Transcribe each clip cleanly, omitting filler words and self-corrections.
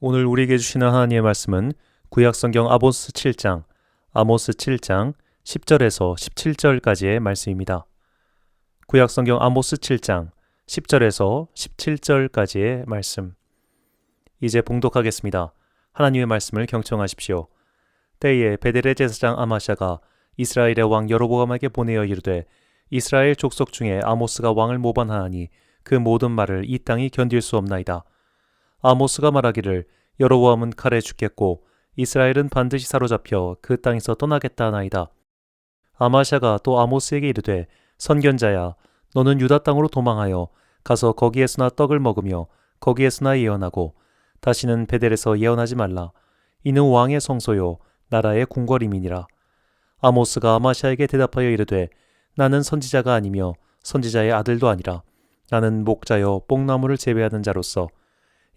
오늘 우리에게 주시는 하나님의 말씀은 구약성경 아모스 7장 10절에서 17절까지의 말씀입니다. 구약성경 아모스 7장 10절에서 17절까지의 말씀. 이제 봉독하겠습니다. 하나님의 말씀을 경청하십시오. 때에 베델의 제사장 아마샤가 이스라엘의 왕 여로보암에게 보내어 이르되 이스라엘 족속 중에 아모스가 왕을 모반하니 그 모든 말을 이 땅이 견딜 수 없나이다. 아모스가 말하기를 여로보암은 칼에 죽겠고 이스라엘은 반드시 사로잡혀 그 땅에서 떠나겠다 하나이다. 아마샤가 또 아모스에게 이르되 선견자야, 너는 유다 땅으로 도망하여 가서 거기에서나 떡을 먹으며 거기에서나 예언하고 다시는 베델에서 예언하지 말라. 이는 왕의 성소요 나라의 궁궐임이니라. 아모스가 아마샤에게 대답하여 이르되 나는 선지자가 아니며 선지자의 아들도 아니라 나는 목자여 뽕나무를 재배하는 자로서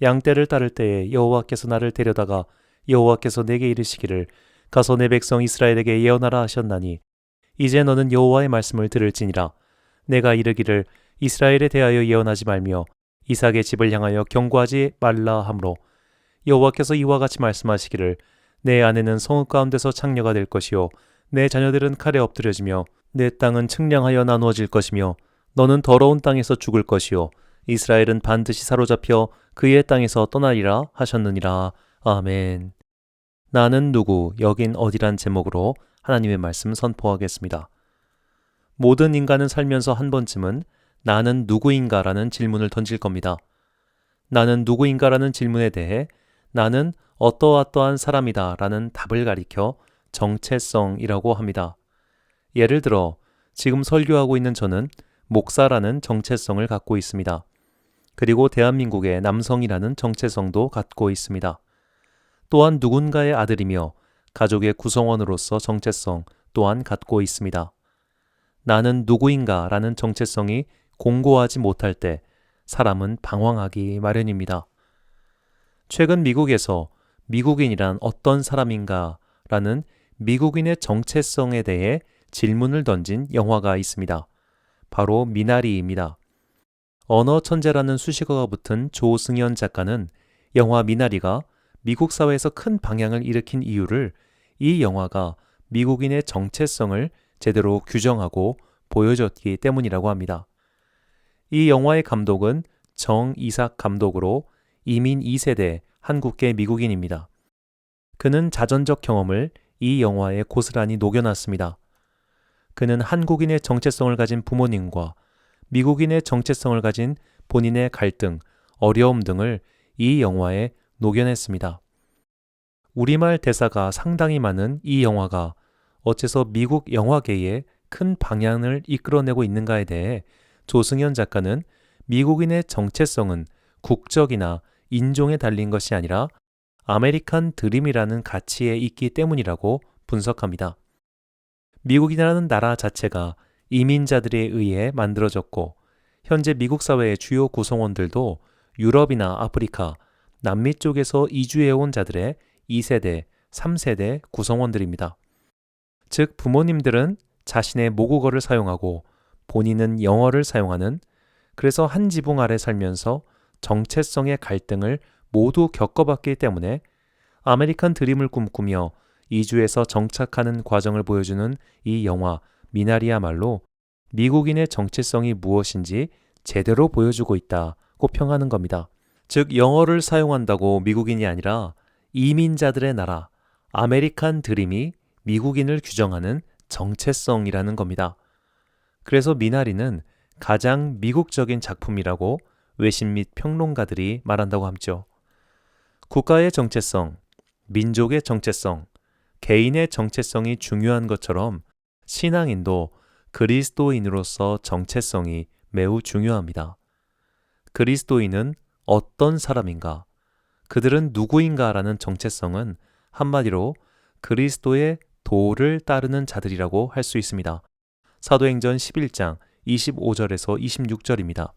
양떼를 따를 때에 여호와께서 나를 데려다가 여호와께서 내게 이르시기를 가서 내 백성 이스라엘에게 예언하라 하셨나니 이제 너는 여호와의 말씀을 들을지니라. 내가 이르기를 이스라엘에 대하여 예언하지 말며 이삭의 집을 향하여 경고하지 말라 하므로 여호와께서 이와 같이 말씀하시기를 내 아내는 성읍 가운데서 창녀가 될 것이요 내 자녀들은 칼에 엎드려지며 내 땅은 측량하여 나누어질 것이며 너는 더러운 땅에서 죽을 것이요 이스라엘은 반드시 사로잡혀 그의 땅에서 떠나리라 하셨느니라. 아멘. 나는 누구, 여긴 어디란 제목으로 하나님의 말씀 선포하겠습니다. 모든 인간은 살면서 한 번쯤은 나는 누구인가라는 질문을 던질 겁니다. 나는 누구인가라는 질문에 대해 나는 어떠어떠한 사람이다 라는 답을 가리켜 정체성이라고 합니다. 예를 들어 지금 설교하고 있는 저는 목사라는 정체성을 갖고 있습니다. 그리고 대한민국의 남성이라는 정체성도 갖고 있습니다. 또한 누군가의 아들이며 가족의 구성원으로서 정체성 또한 갖고 있습니다. 나는 누구인가 라는 정체성이 공고하지 못할 때 사람은 방황하기 마련입니다. 최근 미국에서 미국인이란 어떤 사람인가 라는 미국인의 정체성에 대해 질문을 던진 영화가 있습니다. 바로 미나리입니다. 언어 천재라는 수식어가 붙은 조승연 작가는 영화 미나리가 미국 사회에서 큰 방향을 일으킨 이유를 이 영화가 미국인의 정체성을 제대로 규정하고 보여줬기 때문이라고 합니다. 이 영화의 감독은 정이삭 감독으로 이민 2세대 한국계 미국인입니다. 그는 자전적 경험을 이 영화에 고스란히 녹여놨습니다. 그는 한국인의 정체성을 가진 부모님과 미국인의 정체성을 가진 본인의 갈등, 어려움 등을 이 영화에 녹여냈습니다. 우리말 대사가 상당히 많은 이 영화가 어째서 미국 영화계에 큰 방향을 이끌어내고 있는가에 대해 조승연 작가는 미국인의 정체성은 국적이나 인종에 달린 것이 아니라 아메리칸 드림이라는 가치에 있기 때문이라고 분석합니다. 미국이라는 나라 자체가 이민자들에 의해 만들어졌고 현재 미국 사회의 주요 구성원들도 유럽이나 아프리카, 남미 쪽에서 이주해온 자들의 2세대, 3세대 구성원들입니다. 즉 부모님들은 자신의 모국어를 사용하고 본인은 영어를 사용하는, 그래서 한 지붕 아래 살면서 정체성의 갈등을 모두 겪어봤기 때문에 아메리칸 드림을 꿈꾸며 이주해서 정착하는 과정을 보여주는 이 영화 미나리야말로 미국인의 정체성이 무엇인지 제대로 보여주고 있다고 평하는 겁니다. 즉 영어를 사용한다고 미국인이 아니라 이민자들의 나라 아메리칸 드림이 미국인을 규정하는 정체성이라는 겁니다. 그래서 미나리는 가장 미국적인 작품이라고 외신 및 평론가들이 말한다고 하죠. 국가의 정체성, 민족의 정체성, 개인의 정체성이 중요한 것처럼 신앙인도 그리스도인으로서 정체성이 매우 중요합니다. 그리스도인은 어떤 사람인가? 그들은 누구인가라는 정체성은 한마디로 그리스도의 도를 따르는 자들이라고 할 수 있습니다. 사도행전 11장 25절에서 26절입니다.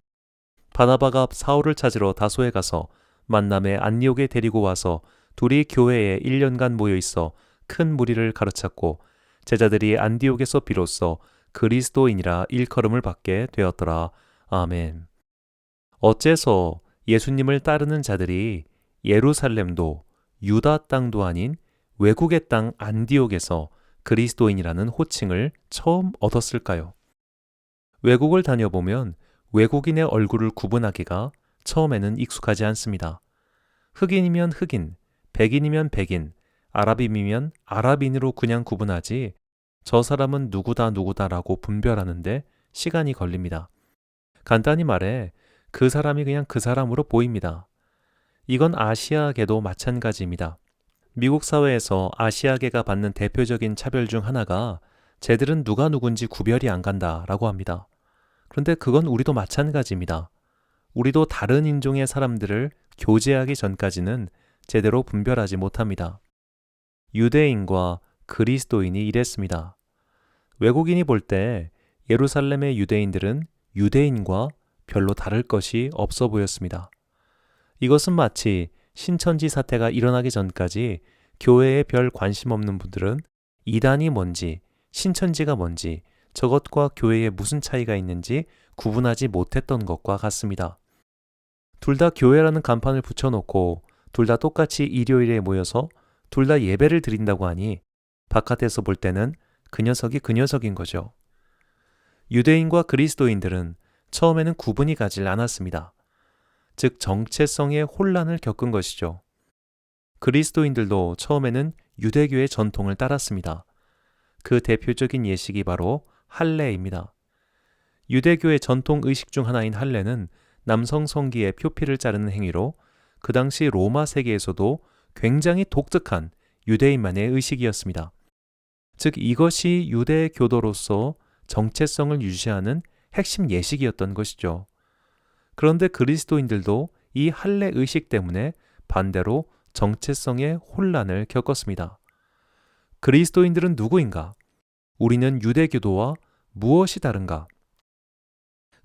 바나바가 사울을 찾으러 다소에 가서 만남에 안디옥에 데리고 와서 둘이 교회에 1년간 모여 있어 큰 무리를 가르쳤고 제자들이 안디옥에서 비로소 그리스도인이라 일컬음을 받게 되었더라. 아멘. 어째서 예수님을 따르는 자들이 예루살렘도 유다 땅도 아닌 외국의 땅 안디옥에서 그리스도인이라는 호칭을 처음 얻었을까요? 외국을 다녀보면 외국인의 얼굴을 구분하기가 처음에는 익숙하지 않습니다. 흑인이면 흑인, 백인이면 백인, 아랍인이면 아랍인으로 그냥 구분하지 저 사람은 누구다라고 분별하는데 시간이 걸립니다. 간단히 말해 그 사람이 그냥 그 사람으로 보입니다. 이건 아시아계도 마찬가지입니다. 미국 사회에서 아시아계가 받는 대표적인 차별 중 하나가 쟤들은 누가 누군지 구별이 안 간다라고 합니다. 그런데 그건 우리도 마찬가지입니다. 우리도 다른 인종의 사람들을 교제하기 전까지는 제대로 분별하지 못합니다. 유대인과 그리스도인이 이랬습니다. 외국인이 볼 때 예루살렘의 유대인들은 유대인과 별로 다를 것이 없어 보였습니다. 이것은 마치 신천지 사태가 일어나기 전까지 교회에 별 관심 없는 분들은 이단이 뭔지, 신천지가 뭔지, 저것과 교회에 무슨 차이가 있는지 구분하지 못했던 것과 같습니다. 둘 다 교회라는 간판을 붙여놓고 둘 다 똑같이 일요일에 모여서 둘 다 예배를 드린다고 하니 바깥에서 볼 때는 그 녀석이 그 녀석인 거죠. 유대인과 그리스도인들은 처음에는 구분이 가질 않았습니다. 즉 정체성의 혼란을 겪은 것이죠. 그리스도인들도 처음에는 유대교의 전통을 따랐습니다. 그 대표적인 예식이 바로 할례입니다. 유대교의 전통 의식 중 하나인 할례는 남성 성기의 표피를 자르는 행위로 그 당시 로마 세계에서도 굉장히 독특한 유대인만의 의식이었습니다. 즉 이것이 유대교도로서 정체성을 유지하는 핵심 예식이었던 것이죠. 그런데 그리스도인들도 이 할례 의식 때문에 반대로 정체성의 혼란을 겪었습니다. 그리스도인들은 누구인가? 우리는 유대교도와 무엇이 다른가?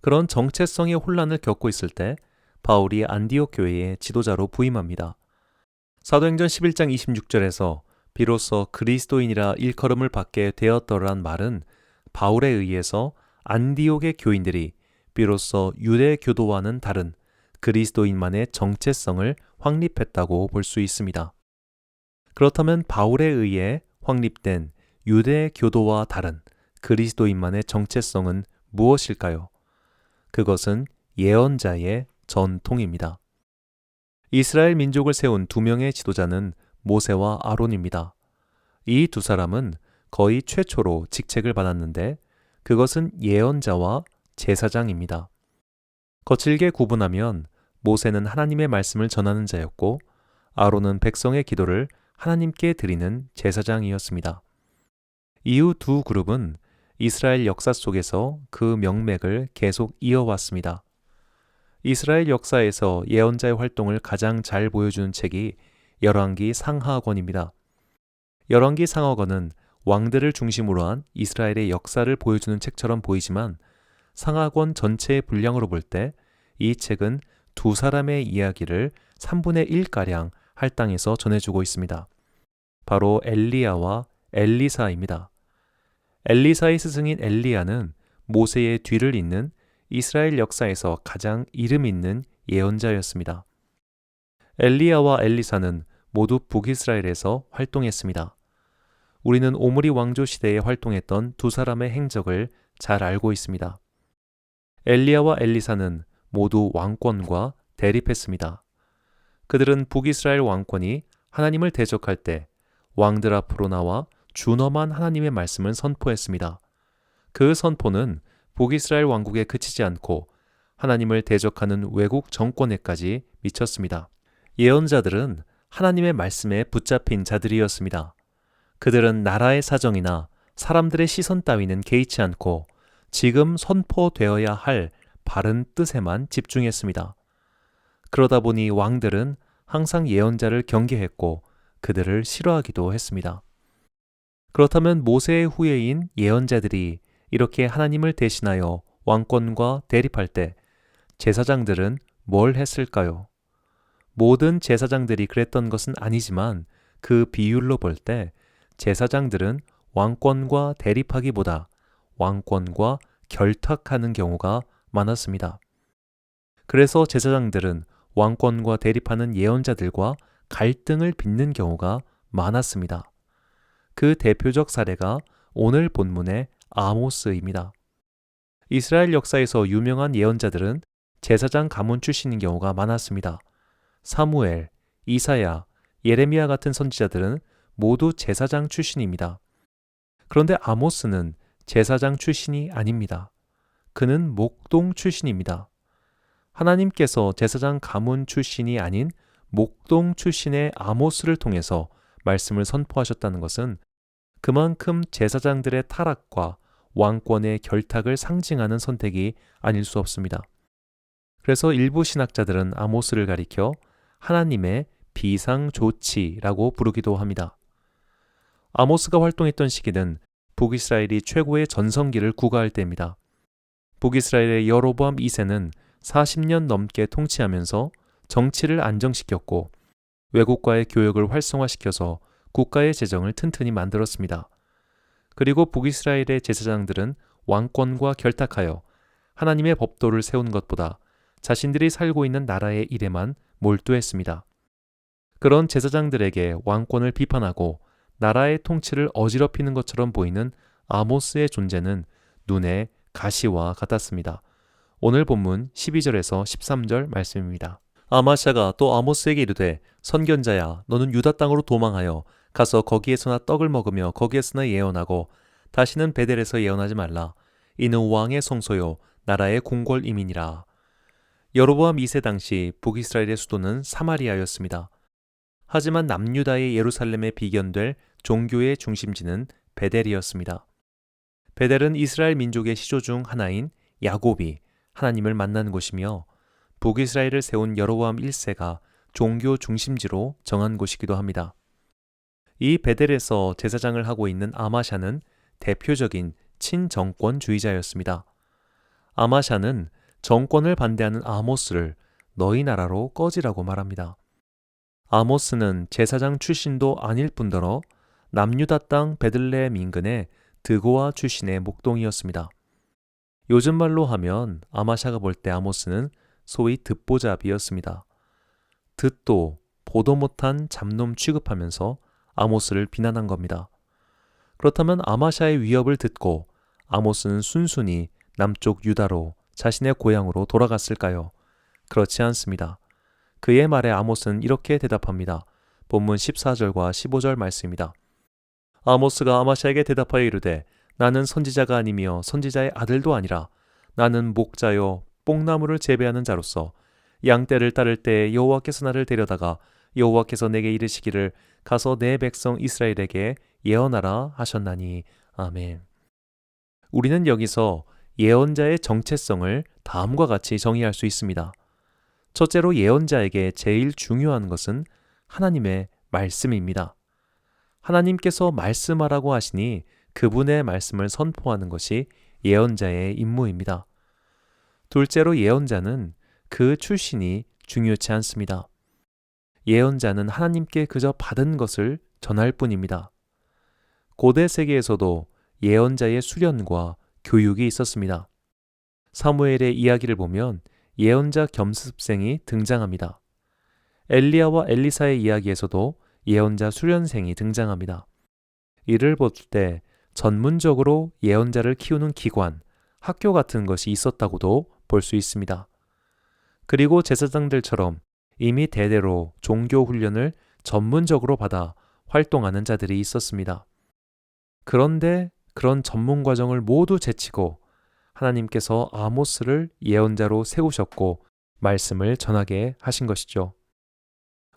그런 정체성의 혼란을 겪고 있을 때 바울이 안디옥 교회의 지도자로 부임합니다. 사도행전 11장 26절에서 비로소 그리스도인이라 일컬음을 받게 되었더란 말은 바울에 의해서 안디옥의 교인들이 비로소 유대교도와는 다른 그리스도인만의 정체성을 확립했다고 볼 수 있습니다. 그렇다면 바울에 의해 확립된 유대교도와 다른 그리스도인만의 정체성은 무엇일까요? 그것은 예언자의 전통입니다. 이스라엘 민족을 세운 두 명의 지도자는 모세와 아론입니다. 이 두 사람은 거의 최초로 직책을 받았는데 그것은 예언자와 제사장입니다. 거칠게 구분하면 모세는 하나님의 말씀을 전하는 자였고 아론은 백성의 기도를 하나님께 드리는 제사장이었습니다. 이후 두 그룹은 이스라엘 역사 속에서 그 명맥을 계속 이어왔습니다. 이스라엘 역사에서 예언자의 활동을 가장 잘 보여주는 책이 열왕기 상하권입니다. 열왕기 상하권은 왕들을 중심으로 한 이스라엘의 역사를 보여주는 책처럼 보이지만 상하권 전체의 분량으로 볼 때 이 책은 두 사람의 이야기를 3분의 1가량 할당해서 전해주고 있습니다. 바로 엘리야와 엘리사입니다. 엘리사의 스승인 엘리야는 모세의 뒤를 잇는 이스라엘 역사에서 가장 이름 있는 예언자였습니다. 엘리야와 엘리사는 모두 북이스라엘에서 활동했습니다. 우리는 오므리 왕조 시대에 활동했던 두 사람의 행적을 잘 알고 있습니다. 엘리야와 엘리사는 모두 왕권과 대립했습니다. 그들은 북이스라엘 왕권이 하나님을 대적할 때 왕들 앞으로 나와 준엄한 하나님의 말씀을 선포했습니다. 그 선포는 북이스라엘 왕국에 그치지 않고 하나님을 대적하는 외국 정권에까지 미쳤습니다. 예언자들은 하나님의 말씀에 붙잡힌 자들이었습니다. 그들은 나라의 사정이나 사람들의 시선 따위는 개의치 않고 지금 선포되어야 할 바른 뜻에만 집중했습니다. 그러다 보니 왕들은 항상 예언자를 경계했고 그들을 싫어하기도 했습니다. 그렇다면 모세의 후예인 예언자들이 이렇게 하나님을 대신하여 왕권과 대립할 때 제사장들은 뭘 했을까요? 모든 제사장들이 그랬던 것은 아니지만 그 비율로 볼 때 제사장들은 왕권과 대립하기보다 왕권과 결탁하는 경우가 많았습니다. 그래서 제사장들은 왕권과 대립하는 예언자들과 갈등을 빚는 경우가 많았습니다. 그 대표적 사례가 오늘 본문의 아모스입니다. 이스라엘 역사에서 유명한 예언자들은 제사장 가문 출신인 경우가 많았습니다. 사무엘, 이사야, 예레미야 같은 선지자들은 모두 제사장 출신입니다. 그런데 아모스는 제사장 출신이 아닙니다. 그는 목동 출신입니다. 하나님께서 제사장 가문 출신이 아닌 목동 출신의 아모스를 통해서 말씀을 선포하셨다는 것은 그만큼 제사장들의 타락과 왕권의 결탁을 상징하는 선택이 아닐 수 없습니다. 그래서 일부 신학자들은 아모스를 가리켜 하나님의 비상조치라고 부르기도 합니다. 아모스가 활동했던 시기는 북이스라엘이 최고의 전성기를 구가할 때입니다. 북이스라엘의 여로보암 2세는 40년 넘게 통치하면서 정치를 안정시켰고 외국과의 교역을 활성화시켜서 국가의 재정을 튼튼히 만들었습니다. 그리고 북이스라엘의 제사장들은 왕권과 결탁하여 하나님의 법도를 세운 것보다 자신들이 살고 있는 나라의 일에만 몰두했습니다. 그런 제사장들에게 왕권을 비판하고 나라의 통치를 어지럽히는 것처럼 보이는 아모스의 존재는 눈에 가시와 같았습니다. 오늘 본문 12절에서 13절 말씀입니다. 아마샤가 또 아모스에게 이르되 선견자야 너는 유다 땅으로 도망하여 가서 거기에서나 떡을 먹으며 거기에서나 예언하고 다시는 베델에서 예언하지 말라. 이는 왕의 성소요 나라의 궁궐임이니라. 여로보암 2세 당시 북이스라엘의 수도는 사마리아였습니다. 하지만 남유다의 예루살렘에 비견될 종교의 중심지는 베델이었습니다. 베델은 이스라엘 민족의 시조 중 하나인 야곱이 하나님을 만난 곳이며 북이스라엘을 세운 여로보암 1세가 종교 중심지로 정한 곳이기도 합니다. 이 베델에서 제사장을 하고 있는 아마샤는 대표적인 친정권주의자였습니다. 아마샤는 정권을 반대하는 아모스를 너희 나라로 꺼지라고 말합니다. 아모스는 제사장 출신도 아닐 뿐더러 남유다 땅 베들레헴 인근의 드고아 출신의 목동이었습니다. 요즘 말로 하면 아마샤가 볼 때 아모스는 소위 듣보잡이었습니다. 듣도 보도 못한 잡놈 취급하면서 아모스를 비난한 겁니다. 그렇다면 아마샤의 위협을 듣고 아모스는 순순히 남쪽 유다로 자신의 고향으로 돌아갔을까요? 그렇지 않습니다. 그의 말에 아모스는 이렇게 대답합니다. 본문 14절과 15절 말씀입니다. 아모스가 아마샤에게 대답하여 이르되 나는 선지자가 아니며 선지자의 아들도 아니라 나는 목자요 뽕나무를 재배하는 자로서 양떼를 따를 때에 여호와께서 나를 데려다가 여호와께서 내게 이르시기를 가서 내 백성 이스라엘에게 예언하라 하셨나니. 아멘. 우리는 여기서 예언자의 정체성을 다음과 같이 정의할 수 있습니다. 첫째로 예언자에게 제일 중요한 것은 하나님의 말씀입니다. 하나님께서 말씀하라고 하시니 그분의 말씀을 선포하는 것이 예언자의 임무입니다. 둘째로 예언자는 그 출신이 중요치 않습니다. 예언자는 하나님께 그저 받은 것을 전할 뿐입니다. 고대 세계에서도 예언자의 수련과 교육이 있었습니다. 사무엘의 이야기를 보면 예언자 겸습생이 등장합니다. 엘리야와 엘리사의 이야기에서도 예언자 수련생이 등장합니다. 이를 볼 때 전문적으로 예언자를 키우는 기관, 학교 같은 것이 있었다고도 볼 수 있습니다. 그리고 제사장들처럼 이미 대대로 종교 훈련을 전문적으로 받아 활동하는 자들이 있었습니다. 그런데 그런 전문 과정을 모두 제치고 하나님께서 아모스를 예언자로 세우셨고 말씀을 전하게 하신 것이죠.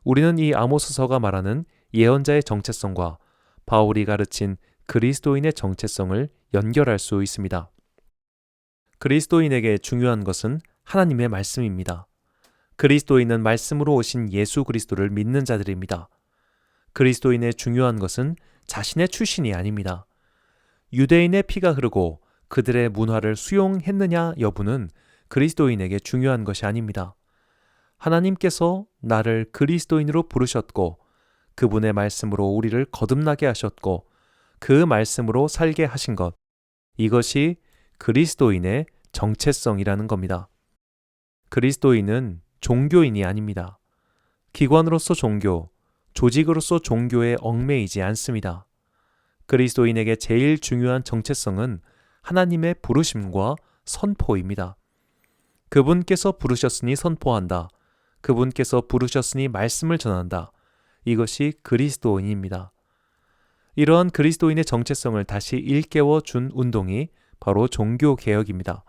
우리는 이 아모스서가 말하는 예언자의 정체성과 바울이 가르친 그리스도인의 정체성을 연결할 수 있습니다. 그리스도인에게 중요한 것은 하나님의 말씀입니다. 그리스도인은 말씀으로 오신 예수 그리스도를 믿는 자들입니다. 그리스도인의 중요한 것은 자신의 출신이 아닙니다. 유대인의 피가 흐르고 그들의 문화를 수용했느냐 여부는 그리스도인에게 중요한 것이 아닙니다. 하나님께서 나를 그리스도인으로 부르셨고 그분의 말씀으로 우리를 거듭나게 하셨고 그 말씀으로 살게 하신 것, 이것이 그리스도인의 정체성이라는 겁니다. 그리스도인은 종교인이 아닙니다. 기관으로서 종교, 조직으로서 종교에 얽매이지 않습니다. 그리스도인에게 제일 중요한 정체성은 하나님의 부르심과 선포입니다. 그분께서 부르셨으니 선포한다. 그분께서 부르셨으니 말씀을 전한다. 이것이 그리스도인입니다. 이러한 그리스도인의 정체성을 다시 일깨워 준 운동이 바로 종교개혁입니다.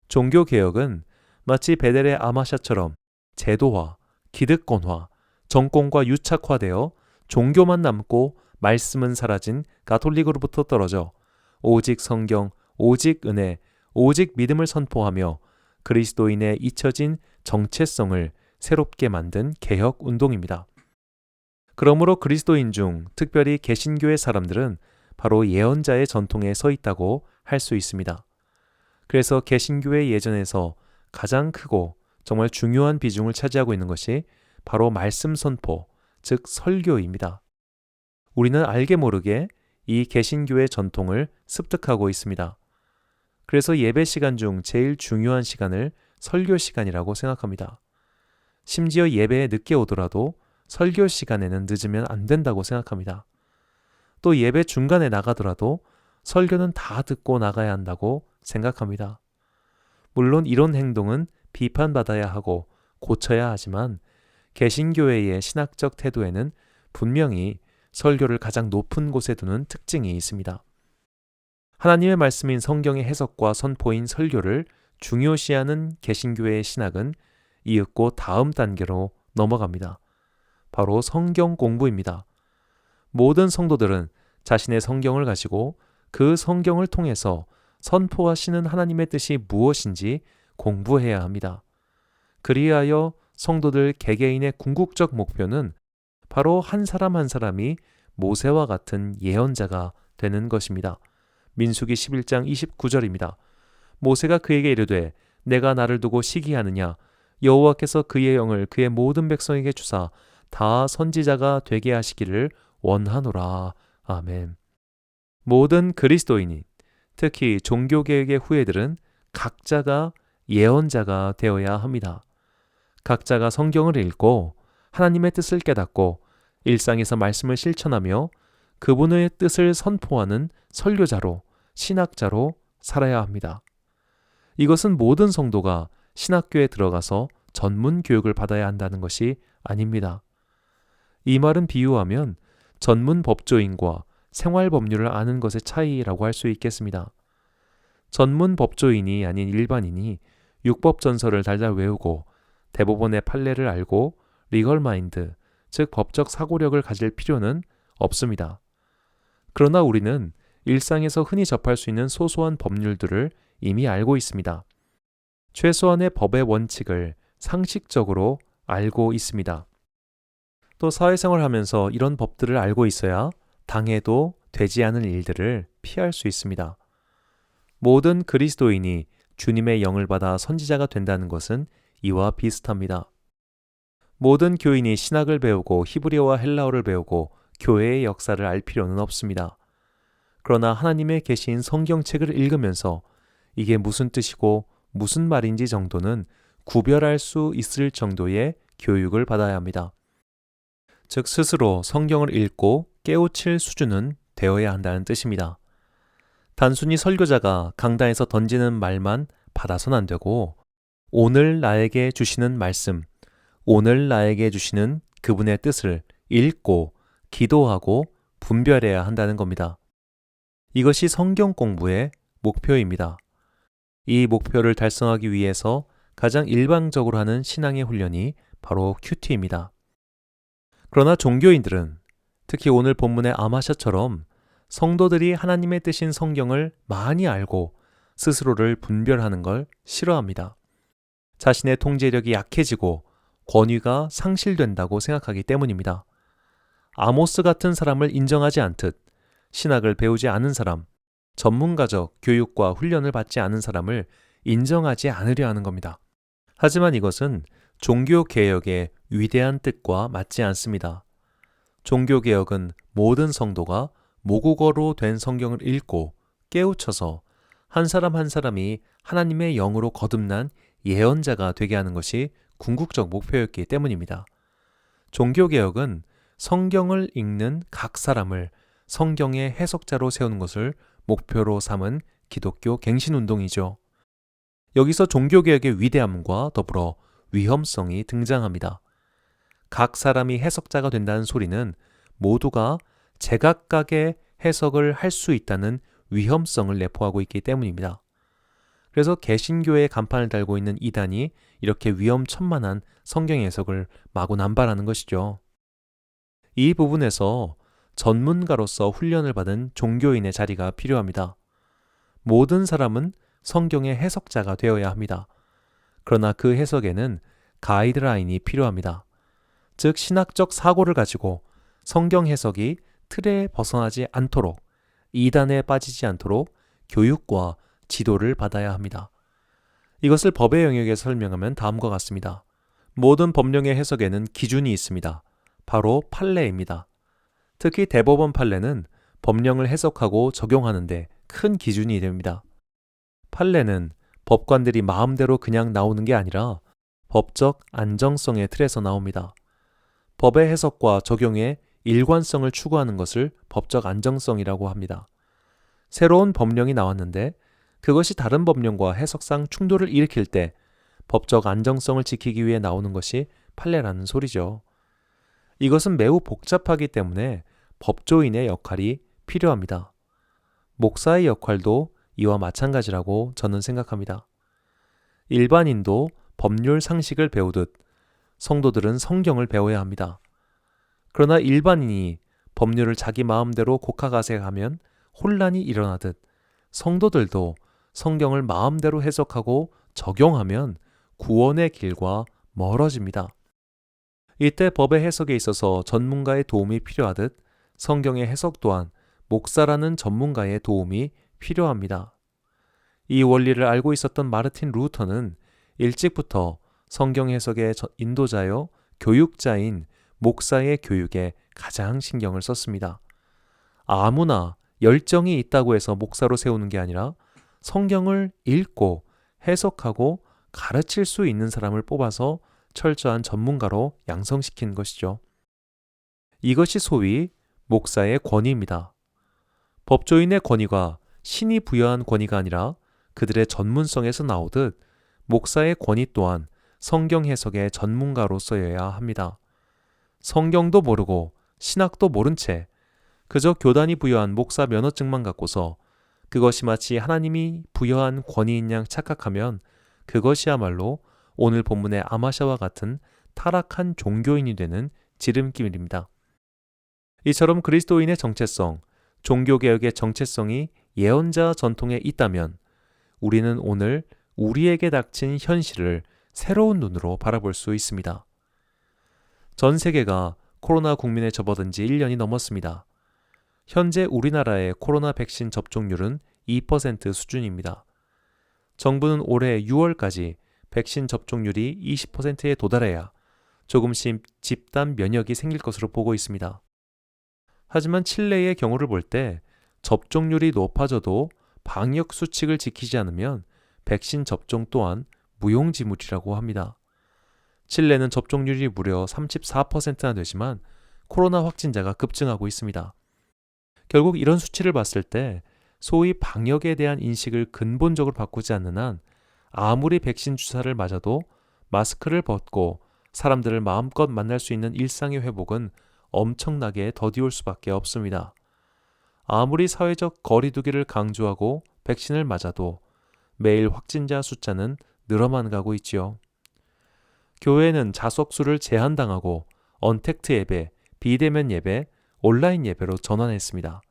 종교개혁은 마치 베델의 아마샤처럼 제도화, 기득권화, 정권과 유착화되어 종교만 남고 말씀은 사라진 가톨릭으로부터 떨어져 오직 성경, 오직 은혜, 오직 믿음을 선포하며 그리스도인의 잊혀진 정체성을 새롭게 만든 개혁 운동입니다. 그러므로 그리스도인 중 특별히 개신교의 사람들은 바로 예언자의 전통에 서 있다고 할 수 있습니다. 그래서 개신교의 예전에서 가장 크고 정말 중요한 비중을 차지하고 있는 것이 바로 말씀 선포, 즉 설교입니다. 우리는 알게 모르게 이 개신교의 전통을 습득하고 있습니다. 그래서 예배 시간 중 제일 중요한 시간을 설교 시간이라고 생각합니다. 심지어 예배에 늦게 오더라도 설교 시간에는 늦으면 안 된다고 생각합니다. 또 예배 중간에 나가더라도 설교는 다 듣고 나가야 한다고 생각합니다. 물론 이런 행동은 비판받아야 하고 고쳐야 하지만 개신교회의 신학적 태도에는 분명히 설교를 가장 높은 곳에 두는 특징이 있습니다. 하나님의 말씀인 성경의 해석과 선포인 설교를 중요시하는 개신교회의 신학은 이윽고 다음 단계로 넘어갑니다. 바로 성경 공부입니다. 모든 성도들은 자신의 성경을 가지고 그 성경을 통해서 선포하시는 하나님의 뜻이 무엇인지 공부해야 합니다. 그리하여 성도들 개개인의 궁극적 목표는 바로 한 사람 한 사람이 모세와 같은 예언자가 되는 것입니다. 민수기 11장 29절입니다. 모세가 그에게 이르되 내가 나를 두고 시기하느냐 여호와께서 그의 영을 그의 모든 백성에게 주사 다 선지자가 되게 하시기를 원하노라. 아멘. 모든 그리스도인이 특히 종교개혁의 후예들은 각자가 예언자가 되어야 합니다. 각자가 성경을 읽고 하나님의 뜻을 깨닫고 일상에서 말씀을 실천하며 그분의 뜻을 선포하는 설교자로, 신학자로 살아야 합니다. 이것은 모든 성도가 신학교에 들어가서 전문 교육을 받아야 한다는 것이 아닙니다. 이 말은 비유하면 전문 법조인과 생활 법률을 아는 것의 차이라고 할 수 있겠습니다. 전문 법조인이 아닌 일반인이 율법 전설을 달달 외우고 대법원의 판례를 알고 리걸 마인드, 즉 법적 사고력을 가질 필요는 없습니다. 그러나 우리는 일상에서 흔히 접할 수 있는 소소한 법률들을 이미 알고 있습니다. 최소한의 법의 원칙을 상식적으로 알고 있습니다. 또 사회생활을 하면서 이런 법들을 알고 있어야 당해도 되지 않은 일들을 피할 수 있습니다. 모든 그리스도인이 주님의 영을 받아 선지자가 된다는 것은 이와 비슷합니다. 모든 교인이 신학을 배우고 히브리어와 헬라어를 배우고 교회의 역사를 알 필요는 없습니다. 그러나 하나님의 계신 성경책을 읽으면서 이게 무슨 뜻이고 무슨 말인지 정도는 구별할 수 있을 정도의 교육을 받아야 합니다. 즉 스스로 성경을 읽고 깨우칠 수준은 되어야 한다는 뜻입니다. 단순히 설교자가 강단에서 던지는 말만 받아선 안 되고 오늘 나에게 주시는 말씀, 오늘 나에게 주시는 그분의 뜻을 읽고 기도하고 분별해야 한다는 겁니다. 이것이 성경 공부의 목표입니다. 이 목표를 달성하기 위해서 가장 일방적으로 하는 신앙의 훈련이 바로 큐티입니다. 그러나 종교인들은 특히 오늘 본문의 아마샤처럼 성도들이 하나님의 뜻인 성경을 많이 알고 스스로를 분별하는 걸 싫어합니다. 자신의 통제력이 약해지고 권위가 상실된다고 생각하기 때문입니다. 아모스 같은 사람을 인정하지 않듯 신학을 배우지 않은 사람, 전문가적 교육과 훈련을 받지 않은 사람을 인정하지 않으려 하는 겁니다. 하지만 이것은 종교개혁의 위대한 뜻과 맞지 않습니다. 종교개혁은 모든 성도가 모국어로 된 성경을 읽고 깨우쳐서 한 사람 한 사람이 하나님의 영으로 거듭난 예언자가 되게 하는 것이 궁극적 목표였기 때문입니다. 종교개혁은 성경을 읽는 각 사람을 성경의 해석자로 세우는 것을 목표로 삼은 기독교 갱신운동이죠. 여기서 종교개혁의 위대함과 더불어 위험성이 등장합니다. 각 사람이 해석자가 된다는 소리는 모두가 제각각의 해석을 할 수 있다는 위험성을 내포하고 있기 때문입니다. 그래서 개신교의 간판을 달고 있는 이단이 이렇게 위험천만한 성경 해석을 마구 남발하는 것이죠. 이 부분에서 전문가로서 훈련을 받은 종교인의 자리가 필요합니다. 모든 사람은 성경의 해석자가 되어야 합니다. 그러나 그 해석에는 가이드라인이 필요합니다. 즉 신학적 사고를 가지고 성경 해석이 틀에 벗어나지 않도록, 이단에 빠지지 않도록 교육과 지도를 받아야 합니다. 이것을 법의 영역에서 설명하면 다음과 같습니다. 모든 법령의 해석에는 기준이 있습니다. 바로 판례입니다. 특히 대법원 판례는 법령을 해석하고 적용하는데 큰 기준이 됩니다. 판례는 법관들이 마음대로 그냥 나오는 게 아니라 법적 안정성의 틀에서 나옵니다. 법의 해석과 적용에 일관성을 추구하는 것을 법적 안정성이라고 합니다. 새로운 법령이 나왔는데 그것이 다른 법령과 해석상 충돌을 일으킬 때 법적 안정성을 지키기 위해 나오는 것이 판례라는 소리죠. 이것은 매우 복잡하기 때문에 법조인의 역할이 필요합니다. 목사의 역할도 이와 마찬가지라고 저는 생각합니다. 일반인도 법률 상식을 배우듯 성도들은 성경을 배워야 합니다. 그러나 일반인이 법률을 자기 마음대로 곡하가세하면 혼란이 일어나듯 성도들도 성경을 마음대로 해석하고 적용하면 구원의 길과 멀어집니다. 이때 법의 해석에 있어서 전문가의 도움이 필요하듯 성경의 해석 또한 목사라는 전문가의 도움이 필요합니다. 이 원리를 알고 있었던 마르틴 루터는 일찍부터 성경 해석의 인도자요 교육자인 목사의 교육에 가장 신경을 썼습니다. 아무나 열정이 있다고 해서 목사로 세우는 게 아니라 성경을 읽고 해석하고 가르칠 수 있는 사람을 뽑아서 철저한 전문가로 양성시킨 것이죠. 이것이 소위 목사의 권위입니다. 법조인의 권위가 신이 부여한 권위가 아니라 그들의 전문성에서 나오듯 목사의 권위 또한 성경 해석의 전문가로서여야 합니다. 성경도 모르고 신학도 모른 채 그저 교단이 부여한 목사 면허증만 갖고서 그것이 마치 하나님이 부여한 권위인 양 착각하면 그것이야말로 오늘 본문의 아마샤와 같은 타락한 종교인이 되는 지름길입니다. 이처럼 그리스도인의 정체성, 종교개혁의 정체성이 예언자 전통에 있다면 우리는 오늘 우리에게 닥친 현실을 새로운 눈으로 바라볼 수 있습니다. 전 세계가 코로나 국면에 접어든 지 1년이 넘었습니다. 현재 우리나라의 코로나 백신 접종률은 2% 수준입니다. 정부는 올해 6월까지 백신 접종률이 20%에 도달해야 조금씩 집단 면역이 생길 것으로 보고 있습니다. 하지만 칠레의 경우를 볼 때 접종률이 높아져도 방역 수칙을 지키지 않으면 백신 접종 또한 무용지물이라고 합니다. 칠레는 접종률이 무려 34%나 되지만 코로나 확진자가 급증하고 있습니다. 결국 이런 수치를 봤을 때 소위 방역에 대한 인식을 근본적으로 바꾸지 않는 한 아무리 백신 주사를 맞아도 마스크를 벗고 사람들을 마음껏 만날 수 있는 일상의 회복은 엄청나게 더디올 수밖에 없습니다. 아무리 사회적 거리두기를 강조하고 백신을 맞아도 매일 확진자 숫자는 늘어만 가고 있지요. 교회는 자석수를 제한당하고 언택트 예배, 비대면 예배, 온라인 예배로 전환했습니다.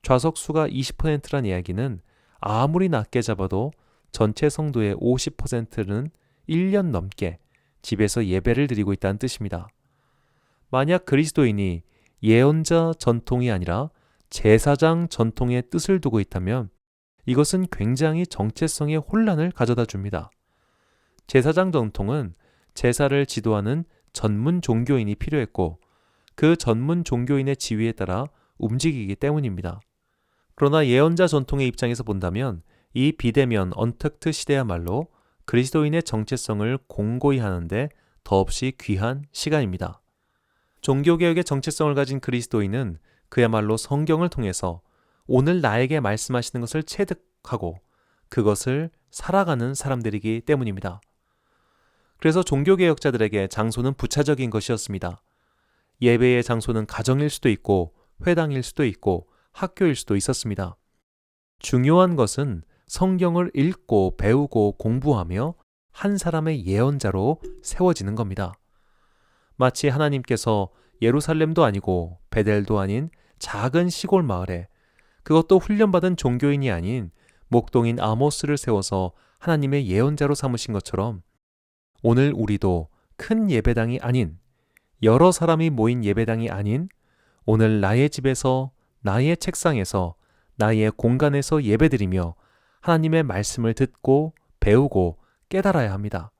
좌석수가 20%란 이야기는 아무리 낮게 잡아도 전체 성도의 50%는 1년 넘게 집에서 예배를 드리고 있다는 뜻입니다. 만약 그리스도인이 예언자 전통이 아니라 제사장 전통의 뜻을 두고 있다면 이것은 굉장히 정체성의 혼란을 가져다 줍니다. 제사장 전통은 제사를 지도하는 전문 종교인이 필요했고 그 전문 종교인의 지위에 따라 움직이기 때문입니다. 그러나 예언자 전통의 입장에서 본다면 이 비대면 언택트 시대야말로 그리스도인의 정체성을 공고히 하는데 더없이 귀한 시간입니다. 종교개혁의 정체성을 가진 그리스도인은 그야말로 성경을 통해서 오늘 나에게 말씀하시는 것을 체득하고 그것을 살아가는 사람들이기 때문입니다. 그래서 종교개혁자들에게 장소는 부차적인 것이었습니다. 예배의 장소는 가정일 수도 있고 회당일 수도 있고 학교일 수도 있었습니다. 중요한 것은 성경을 읽고 배우고 공부하며 한 사람의 예언자로 세워지는 겁니다. 마치 하나님께서 예루살렘도 아니고 베델도 아닌 작은 시골 마을에 그것도 훈련받은 종교인이 아닌 목동인 아모스를 세워서 하나님의 예언자로 삼으신 것처럼 오늘 우리도 큰 예배당이 아닌 여러 사람이 모인 예배당이 아닌 오늘 나의 집에서 나의 책상에서 나의 공간에서 예배드리며 하나님의 말씀을 듣고 배우고 깨달아야 합니다.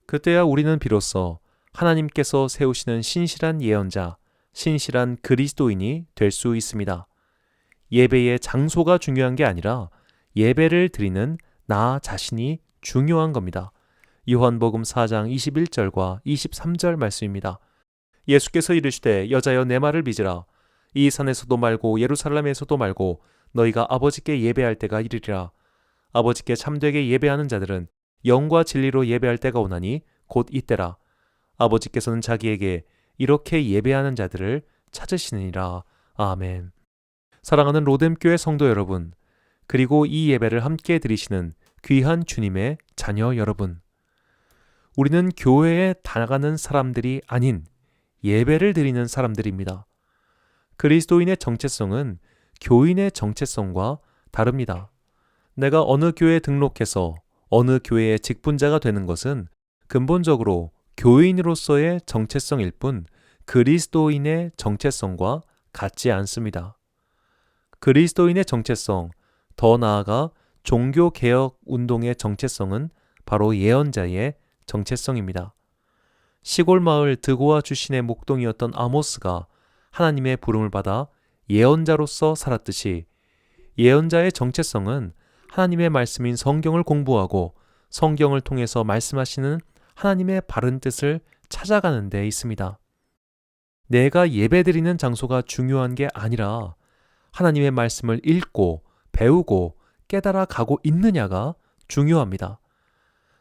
그때야 우리는 비로소 하나님께서 세우시는 신실한 예언자, 신실한 그리스도인이 될 수 있습니다. 예배의 장소가 중요한 게 아니라 예배를 드리는 나 자신이 중요한 겁니다. 요한복음 4장 21절과 23절 말씀입니다. 예수께서 이르시되 여자여 내 말을 믿으라. 이 산에서도 말고 예루살렘에서도 말고 너희가 아버지께 예배할 때가 이르리라. 아버지께 참되게 예배하는 자들은 영과 진리로 예배할 때가 오나니 곧 이때라. 아버지께서는 자기에게 이렇게 예배하는 자들을 찾으시느니라. 아멘. 사랑하는 로뎀교회 성도 여러분, 그리고 이 예배를 함께 드리시는 귀한 주님의 자녀 여러분, 우리는 교회에 나가는 사람들이 아닌 예배를 드리는 사람들입니다. 그리스도인의 정체성은 교인의 정체성과 다릅니다. 내가 어느 교회에 등록해서 어느 교회의 직분자가 되는 것은 근본적으로 교인으로서의 정체성일 뿐 그리스도인의 정체성과 같지 않습니다. 그리스도인의 정체성, 더 나아가 종교개혁 운동의 정체성은 바로 예언자의 정체성입니다. 시골 마을 드고아 출신의 목동이었던 아모스가 하나님의 부름을 받아 예언자로서 살았듯이 예언자의 정체성은 하나님의 말씀인 성경을 공부하고 성경을 통해서 말씀하시는 하나님의 바른 뜻을 찾아가는 데 있습니다. 내가 예배드리는 장소가 중요한 게 아니라 하나님의 말씀을 읽고 배우고 깨달아 가고 있느냐가 중요합니다.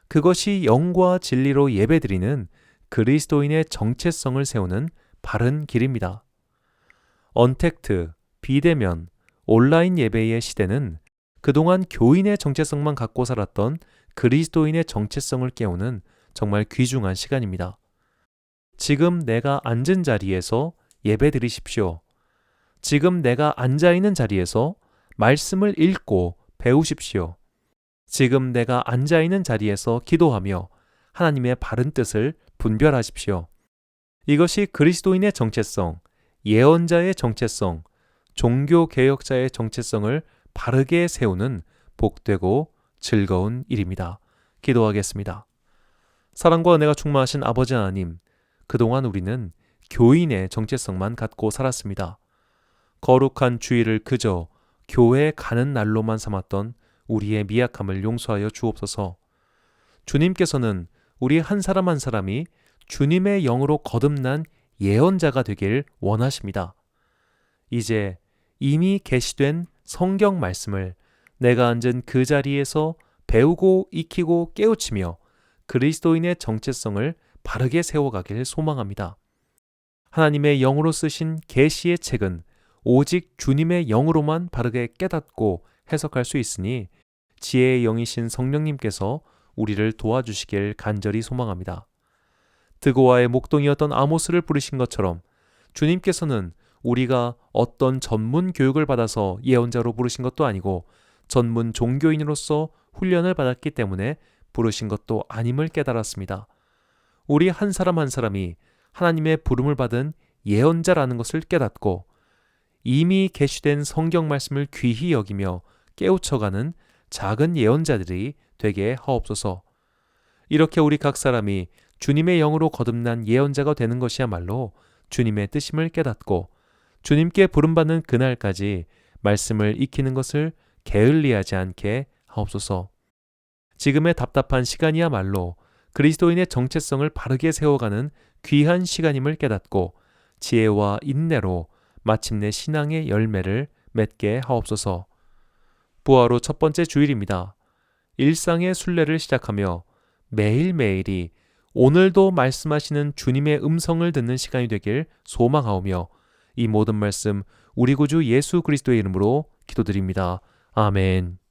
그것이 영과 진리로 예배드리는 그리스도인의 정체성을 세우는 바른 길입니다. 언택트, 비대면, 온라인 예배의 시대는 그동안 교인의 정체성만 갖고 살았던 그리스도인의 정체성을 깨우는 정말 귀중한 시간입니다. 지금 내가 앉은 자리에서 예배 드리십시오. 지금 내가 앉아있는 자리에서 말씀을 읽고 배우십시오. 지금 내가 앉아있는 자리에서 기도하며 하나님의 바른 뜻을 분별하십시오. 이것이 그리스도인의 정체성, 예언자의 정체성, 종교개혁자의 정체성을 바르게 세우는 복되고 즐거운 일입니다. 기도하겠습니다. 사랑과 은혜가 충만하신 아버지 하나님, 그동안 우리는 교인의 정체성만 갖고 살았습니다. 거룩한 주일을 그저 교회에 가는 날로만 삼았던 우리의 미약함을 용서하여 주옵소서. 주님께서는 우리 한 사람 한 사람이 주님의 영으로 거듭난 예언자가 되길 원하십니다. 이제 이미 계시된 성경 말씀을 내가 앉은 그 자리에서 배우고 익히고 깨우치며 그리스도인의 정체성을 바르게 세워가길 소망합니다. 하나님의 영으로 쓰신 계시의 책은 오직 주님의 영으로만 바르게 깨닫고 해석할 수 있으니 지혜의 영이신 성령님께서 우리를 도와주시길 간절히 소망합니다. 드고아의 목동이었던 아모스를 부르신 것처럼 주님께서는 우리가 어떤 전문 교육을 받아서 예언자로 부르신 것도 아니고 전문 종교인으로서 훈련을 받았기 때문에 부르신 것도 아님을 깨달았습니다. 우리 한 사람 한 사람이 하나님의 부름을 받은 예언자라는 것을 깨닫고 이미 계시된 성경 말씀을 귀히 여기며 깨우쳐가는 작은 예언자들이 되게 하옵소서. 이렇게 우리 각 사람이 주님의 영으로 거듭난 예언자가 되는 것이야말로 주님의 뜻임을 깨닫고 주님께 부름받는 그날까지 말씀을 익히는 것을 게을리하지 않게 하옵소서. 지금의 답답한 시간이야말로 그리스도인의 정체성을 바르게 세워가는 귀한 시간임을 깨닫고 지혜와 인내로 마침내 신앙의 열매를 맺게 하옵소서. 부활 후 첫 번째 주일입니다. 일상의 순례를 시작하며 매일매일이 오늘도 말씀하시는 주님의 음성을 듣는 시간이 되길 소망하오며 이 모든 말씀 우리 구주 예수 그리스도의 이름으로 기도드립니다. 아멘.